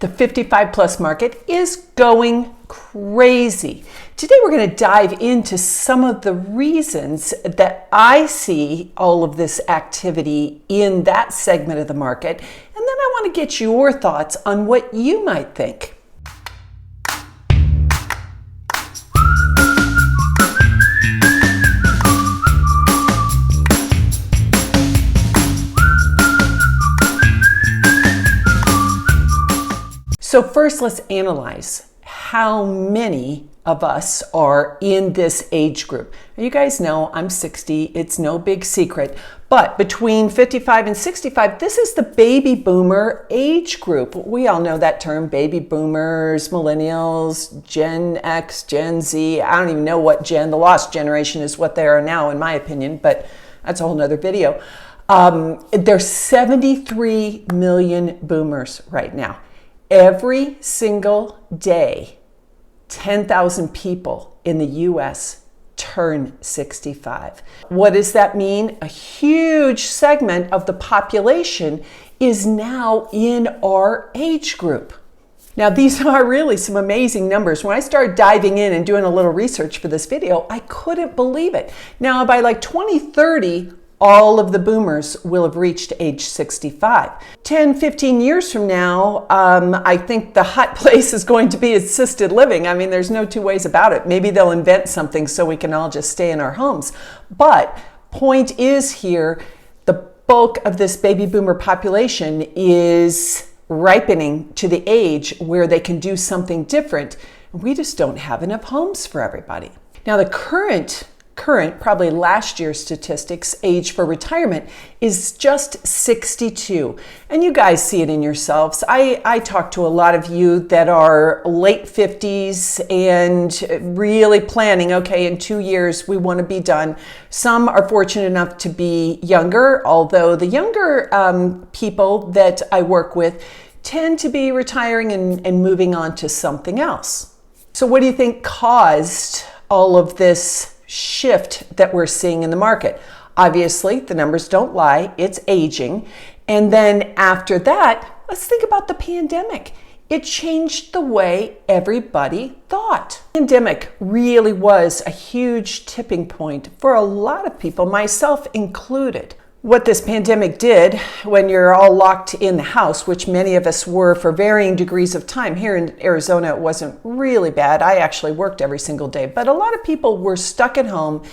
The 55 plus market is going crazy. Today we're going to dive into some of the reasons that I see all of this activity in that segment of the market, and then I want to get your thoughts on what you might think. So first, let's analyze how many of us are in this age group. You guys know I'm 60, it's no big secret, but between 55 and 65, this is the baby boomer age group. We all know that term, baby boomers, millennials, Gen X, Gen Z. I don't even know what the lost generation is what they are now in my opinion, but that's a whole nother video. There's 73 million boomers right now. Every single day, 10,000 people in the US turn 65. What does that mean? A huge segment of the population is now in our age group. Now, these are really some amazing numbers. When I started diving in and doing a little research for this video, I couldn't believe it. Now, by like 2030, all of the boomers will have reached age 65. 10, 15 years from now, I think the hot place is going to be assisted living. I mean, there's no two ways about it. Maybe they'll invent something so we can all just stay in our homes. But point is here, the bulk of this baby boomer population is ripening to the age where they can do something different. We just don't have enough homes for everybody. Now, the current, probably last year's statistics, age for retirement is just 62. And you guys see it in yourselves. I talk to a lot of you that are late 50s and really planning, okay, in 2 years we want to be done. Some are fortunate enough to be younger, although the younger people that I work with tend to be retiring and moving on to something else. So what do you think caused all of this shift that we're seeing in the market? Obviously, the numbers don't lie, it's aging. And then after that, let's think about the pandemic. It changed the way everybody thought. The pandemic really was a huge tipping point for a lot of people, myself included. What this pandemic did when you're all locked in the house, which many of us were for varying degrees of time. Here in Arizona, it wasn't really bad. I actually worked every single day, but a lot of people were stuck at home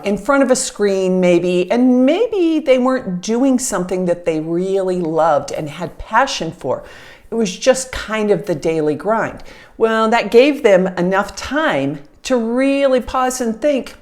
in front of a screen maybe, and maybe they weren't doing something that they really loved and had passion for. It was just kind of the daily grind. Well, that gave them enough time to really pause and think,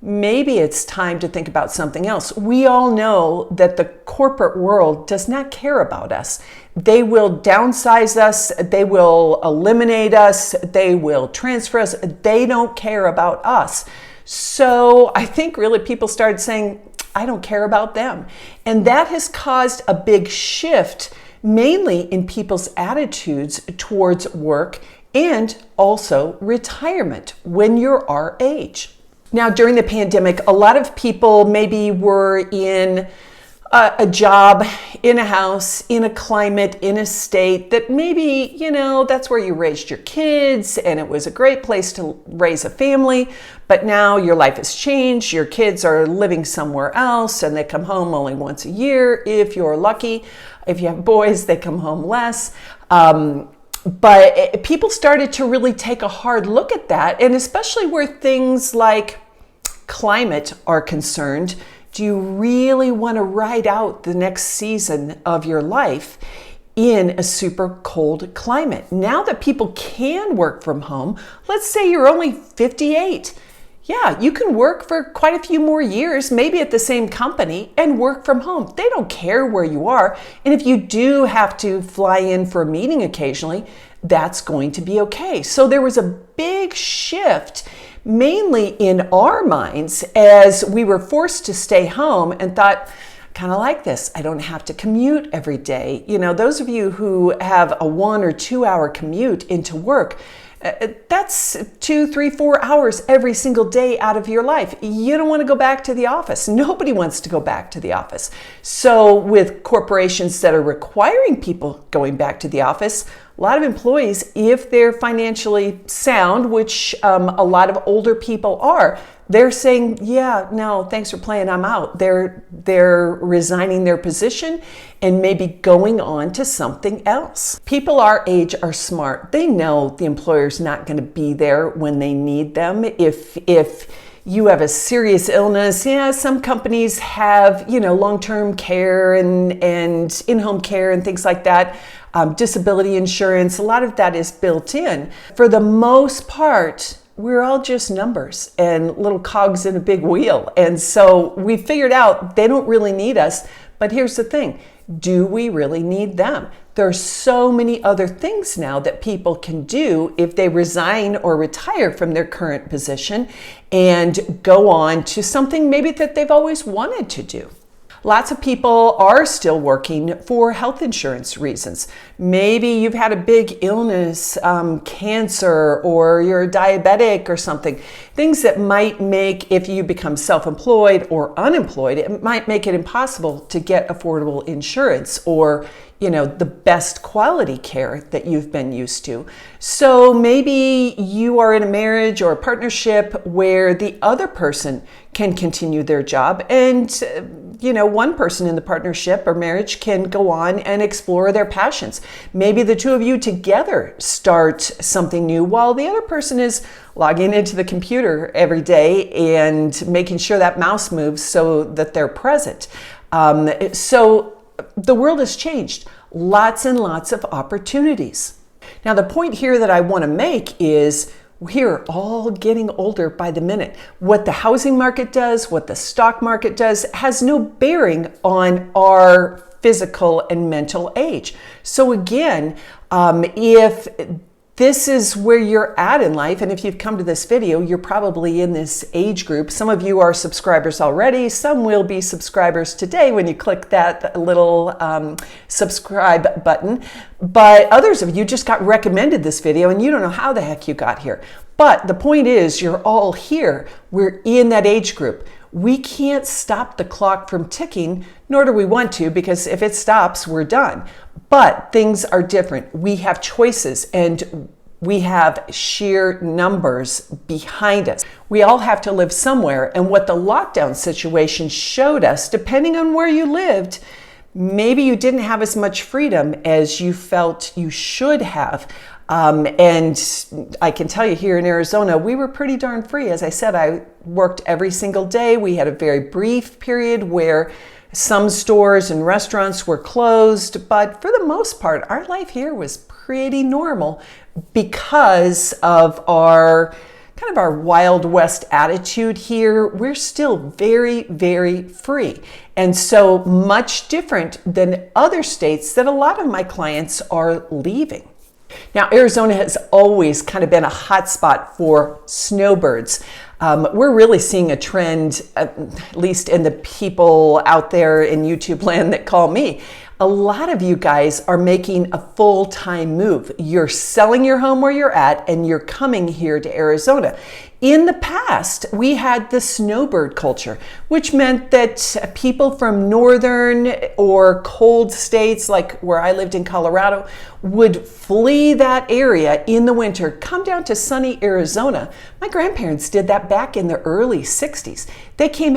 maybe it's time to think about something else. We all know that the corporate world does not care about us. They will downsize us, they will eliminate us, they will transfer us. They don't care about us. So I think really people started saying, I don't care about them. And that has caused a big shift, mainly in people's attitudes towards work and also retirement when you're our age. Now, during the pandemic, a lot of people maybe were in a job, in a house, in a climate, in a state that maybe, that's where you raised your kids and it was a great place to raise a family. But now your life has changed. Your kids are living somewhere else and they come home only once a year if you're lucky. If you have boys, they come home less. But people started to really take a hard look at that, and especially where things like climate are concerned. Do you really want to ride out the next season of your life in a super cold climate? Now that people can work from home, let's say you're only 58. Yeah, you can work for quite a few more years, maybe at the same company, and work from home. They don't care where you are. And if you do have to fly in for a meeting occasionally, that's going to be okay. So there was a big shift, mainly in our minds, as we were forced to stay home and thought, kind of like this. I don't have to commute every day. Those of you who have a 1 or 2 hour commute into work, That's 2, 3, 4 hours every single day out of your life. You don't want to go back to the office. Nobody wants to go back to the office. So with corporations that are requiring people going back to the office, a lot of employees, if they're financially sound, which a lot of older people are, they're saying, yeah, no, thanks for playing, I'm out. They're resigning their position and maybe going on to something else. People our age are smart. They know the employer's not going to be there when they need them. If you have a serious illness, yeah, some companies have, long-term care and in-home care and things like that. Disability insurance, a lot of that is built in. For the most part, we're all just numbers and little cogs in a big wheel. And so we figured out they don't really need us. But here's the thing, do we really need them? There's so many other things now that people can do if they resign or retire from their current position and go on to something maybe that they've always wanted to do. Lots of people are still working for health insurance reasons. Maybe you've had a big illness, cancer, or you're diabetic or something. Things that might make, if you become self-employed or unemployed, it might make it impossible to get affordable insurance or the best quality care that you've been used to. So maybe you are in a marriage or a partnership where the other person can continue their job and one person in the partnership or marriage can go on and explore their passions. Maybe the two of you together start something new while the other person is logging into the computer every day and making sure that mouse moves so that they're present. So the world has changed. Lots and lots of opportunities. Now, the point here that I want to make is we're all getting older by the minute. What the housing market does, what the stock market does, has no bearing on our physical and mental age. So again, if this is where you're at in life, and if you've come to this video, you're probably in this age group. Some of you are subscribers already. Some will be subscribers today when you click that little subscribe button. But others of you just got recommended this video and you don't know how the heck you got here. But the point is, you're all here. We're in that age group. We can't stop the clock from ticking, nor do we want to, because if it stops, we're done. But things are different. We have choices and we have sheer numbers behind us. We all have to live somewhere. And what the lockdown situation showed us, depending on where you lived, maybe you didn't have as much freedom as you felt you should have. And I can tell you here in Arizona, we were pretty darn free. As I said, I worked every single day. We had a very brief period where some stores and restaurants were closed, but for the most part, our life here was pretty normal because of our Wild West attitude here. We're still very, very free. And so much different than other states that a lot of my clients are leaving. Now, Arizona has always kind of been a hot spot for snowbirds. We're really seeing a trend, at least in the people out there in YouTube land that call me. A lot of you guys are making a full-time move. You're selling your home where you're at and you're coming here to Arizona. In the past, we had the snowbird culture, which meant that people from northern or cold states, like where I lived in Colorado, would flee that area in the winter, come down to sunny Arizona. My grandparents did that back in the early 60s. They came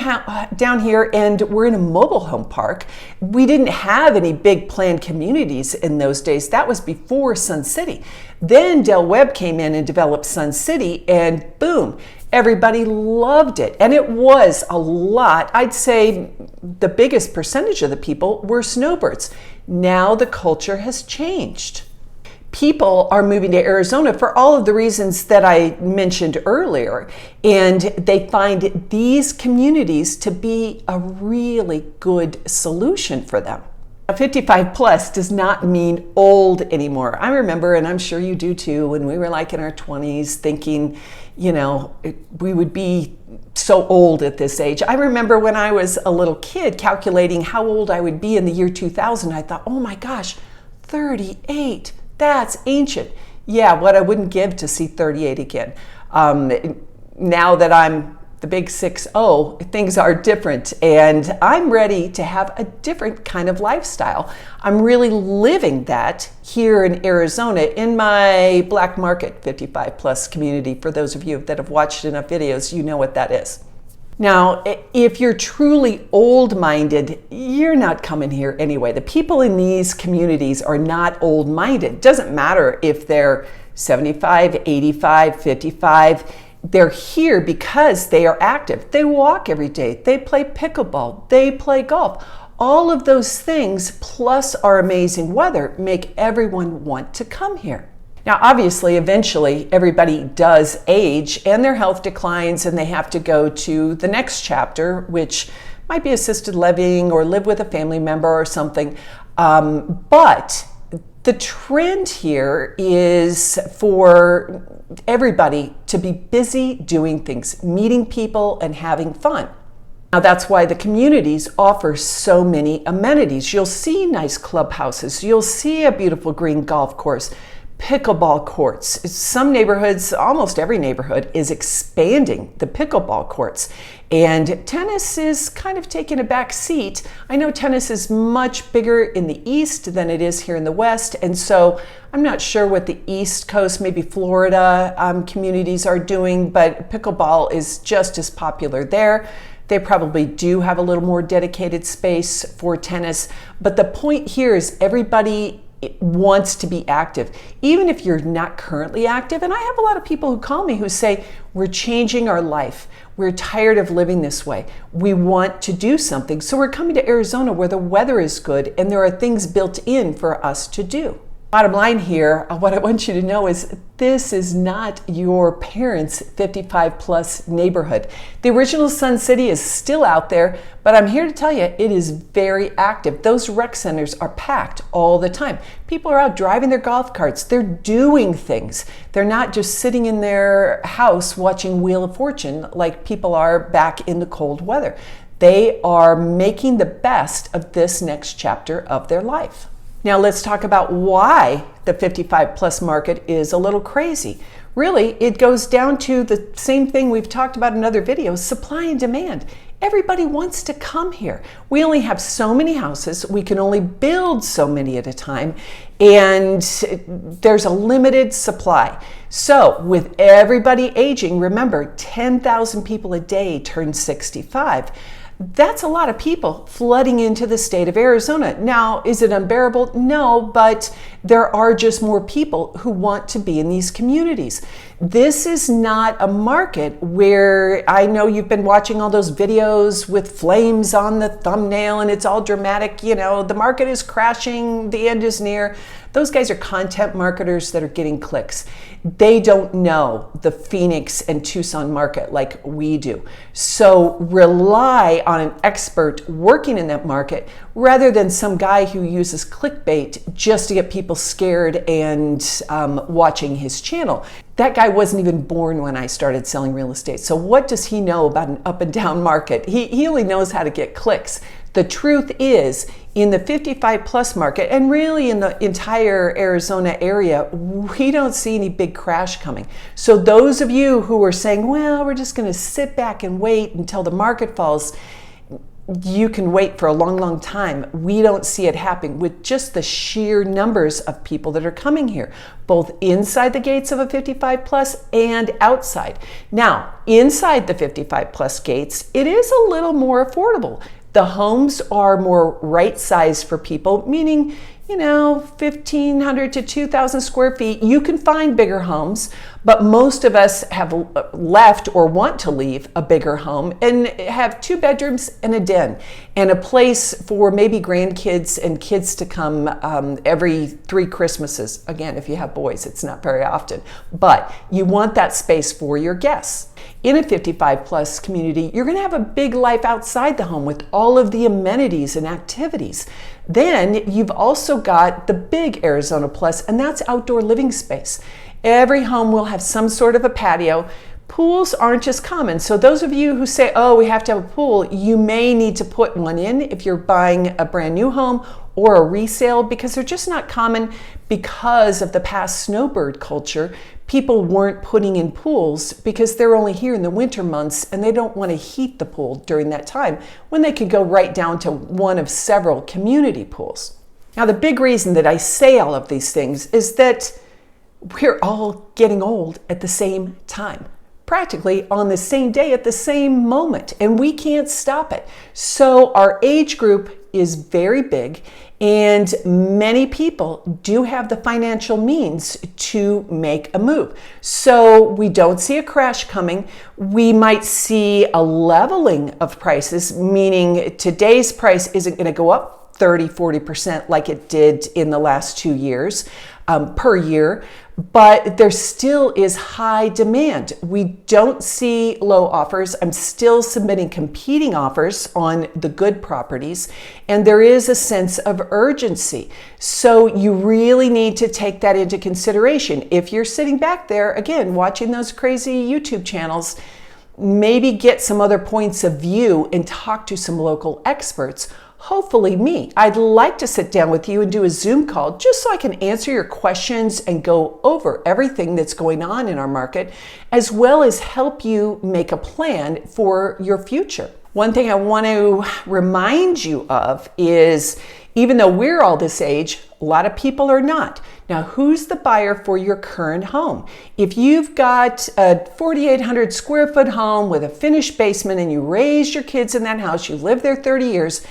down here and were in a mobile home park. We didn't have any big planned communities in those days. That was before Sun City. Then Del Webb came in and developed Sun City, and boom, everybody loved it. And it was a lot. I'd say the biggest percentage of the people were snowbirds. Now the culture has changed. People are moving to Arizona for all of the reasons that I mentioned earlier, and they find these communities to be a really good solution for them. 55 plus does not mean old anymore. I remember, and I'm sure you do too, when we were like in our 20s thinking, we would be so old at this age. I remember when I was a little kid calculating how old I would be in the year 2000. I thought, oh my gosh, 38. That's ancient. Yeah, what I wouldn't give to see 38 again. Now that I'm the big 6-0, things are different, and I'm ready to have a different kind of lifestyle. I'm really living that here in Arizona in my black market 55 plus community. For those of you that have watched enough videos, you know what that is. Now, if you're truly old-minded, you're not coming here anyway. The people in these communities are not old-minded. Doesn't matter if they're 75, 85, 55. They're here because they are active. They walk every day. They play pickleball. They play golf. All of those things, plus our amazing weather, make everyone want to come here. Now, obviously, eventually, everybody does age and their health declines and they have to go to the next chapter, which might be assisted living or live with a family member or something. But the trend here is for everybody to be busy doing things, meeting people and having fun. Now that's why the communities offer so many amenities. You'll see nice clubhouses, you'll see a beautiful green golf course, pickleball courts. Some neighborhoods, almost every neighborhood, is expanding the pickleball courts. And tennis is kind of taking a back seat. I know tennis is much bigger in the East than it is here in the West. And so I'm not sure what the East Coast, maybe Florida communities are doing, but pickleball is just as popular there. They probably do have a little more dedicated space for tennis. But the point here is everybody wants to be active, even if you're not currently active. And I have a lot of people who call me who say, we're changing our life. We're tired of living this way. We want to do something. So we're coming to Arizona where the weather is good and there are things built in for us to do. Bottom line here, what I want you to know is this is not your parents' 55 plus neighborhood. The original Sun City is still out there, but I'm here to tell you it is very active. Those rec centers are packed all the time. People are out driving their golf carts. They're doing things. They're not just sitting in their house watching Wheel of Fortune like people are back in the cold weather. They are making the best of this next chapter of their life. Now let's talk about why the 55 plus market is a little crazy. Really, it goes down to the same thing we've talked about in other videos, supply and demand. Everybody wants to come here. We only have so many houses. We can only build so many at a time, and there's a limited supply. So with everybody aging, remember 10,000 people a day turn 65. That's a lot of people flooding into the state of Arizona. Now, is it unbearable? No, but there are just more people who want to be in these communities. This is not a market where I know you've been watching all those videos with flames on the thumbnail and it's all dramatic, you know, the market is crashing, the end is near. Those guys are content marketers that are getting clicks. They don't know the Phoenix and Tucson market like we do. So rely on an expert working in that market rather than some guy who uses clickbait just to get people scared and watching his channel. That guy wasn't even born when I started selling real estate. So what does he know about an up and down market? He only knows how to get clicks. The truth is, in the 55 plus market, and really in the entire Arizona area, we don't see any big crash coming. So those of you who are saying, well, we're just going to sit back and wait until the market falls, you can wait for a long, long time. We don't see it happening with just the sheer numbers of people that are coming here, both inside the gates of a 55 plus and outside. Now, inside the 55 plus gates, it is a little more affordable. The homes are more right-sized for people, meaning, 1,500 to 2,000 square feet. You can find bigger homes, but most of us have left or want to leave a bigger home and have 2 bedrooms and a den and a place for maybe grandkids and kids to come every 3 Christmases. Again, if you have boys, it's not very often, but you want that space for your guests. In a 55 plus community, you're going to have a big life outside the home with all of the amenities and activities. Then you've also got the big Arizona plus, and that's outdoor living space. Every home will have some sort of a patio. Pools aren't as common. So those of you who say, oh, we have to have a pool, you may need to put one in if you're buying a brand new home or a resale because they're just not common because of the past snowbird culture. People weren't putting in pools because they're only here in the winter months and they don't want to heat the pool during that time when they could go right down to one of several community pools. Now, the big reason that I say all of these things is that we're all getting old at the same time, practically on the same day at the same moment, and we can't stop it. So our age group is very big, and many people do have the financial means to make a move. So we don't see a crash coming. We might see a leveling of prices, meaning today's price isn't going to go up 30-40% like it did in the last 2 years per year, but there still is high demand. We don't see low offers. I'm still submitting competing offers on the good properties, and there is a sense of urgency. So you really need to take that into consideration. If you're sitting back there, again, watching those crazy YouTube channels, maybe get some other points of view and talk to some local experts. Hopefully me. I'd like to sit down with you and do a Zoom call just so I can answer your questions and go over everything that's going on in our market, as well as help you make a plan for your future. One thing I want to remind you of is, even though we're all this age, a lot of people are not. Now, who's the buyer for your current home? If you've got a 4,800 square foot home with a finished basement and you raised your kids in that house, you lived there 30 years,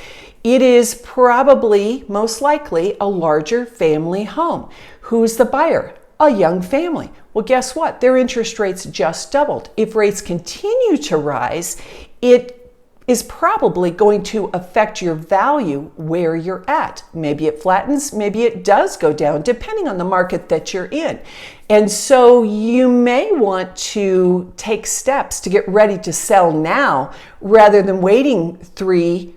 it is probably, most likely, a larger family home. Who's the buyer? A young family. Well, guess what? Their interest rates just doubled. If rates continue to rise, it is probably going to affect your value where you're at. Maybe it flattens, maybe it does go down, depending on the market that you're in. And so you may want to take steps to get ready to sell now rather than waiting 3-4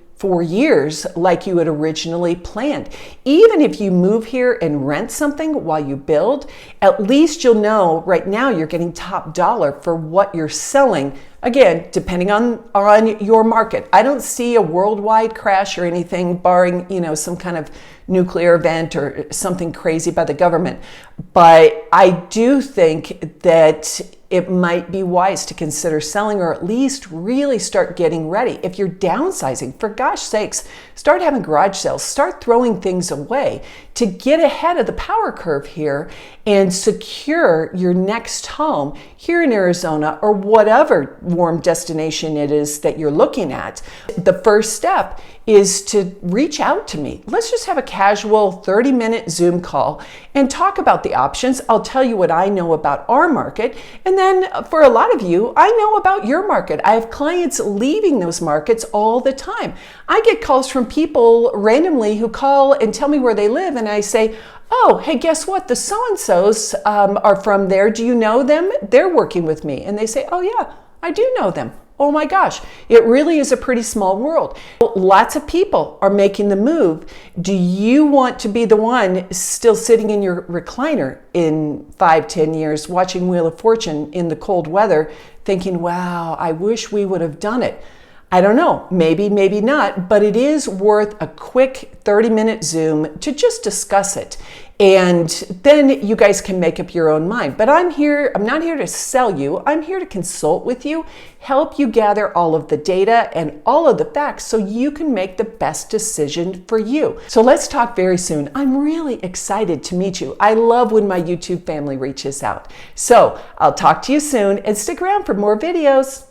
years like you had originally planned. Even if you move here and rent something while you build, at least you'll know right now you're getting top dollar for what you're selling. Again, depending on your market. I don't see a worldwide crash or anything, barring, some kind of nuclear event or something crazy by the government. But I do think that it might be wise to consider selling, or at least really start getting ready. If you're downsizing, for gosh sakes, start having garage sales, start throwing things away to get ahead of the power curve here and secure your next home here in Arizona or whatever warm destination it is that you're looking at. The first step is to reach out to me. Let's just have a casual 30-minute Zoom call and talk about the options. I'll tell you what I know about our market. And then for a lot of you, I know about your market. I have clients leaving those markets all the time. I get calls from people randomly who call and tell me where they live. And I say, oh, hey, guess what? The so-and-sos are from there. Do you know them? They're working with me. And they say, oh yeah, I do know them. Oh my gosh, it really is a pretty small world. Lots of people are making the move. Do you want to be the one still sitting in your recliner in 5-10 years watching Wheel of Fortune in the cold weather thinking, wow, I wish we would have done it? I don't know, maybe, maybe not, but it is worth a quick 30-minute Zoom to just discuss it. And then you guys can make up your own mind. But I'm not here to sell you. I'm here to consult with you, help you gather all of the data and all of the facts so you can make the best decision for you. So let's talk very soon. I'm really excited to meet you. I love when my YouTube family reaches out. So I'll talk to you soon and stick around for more videos.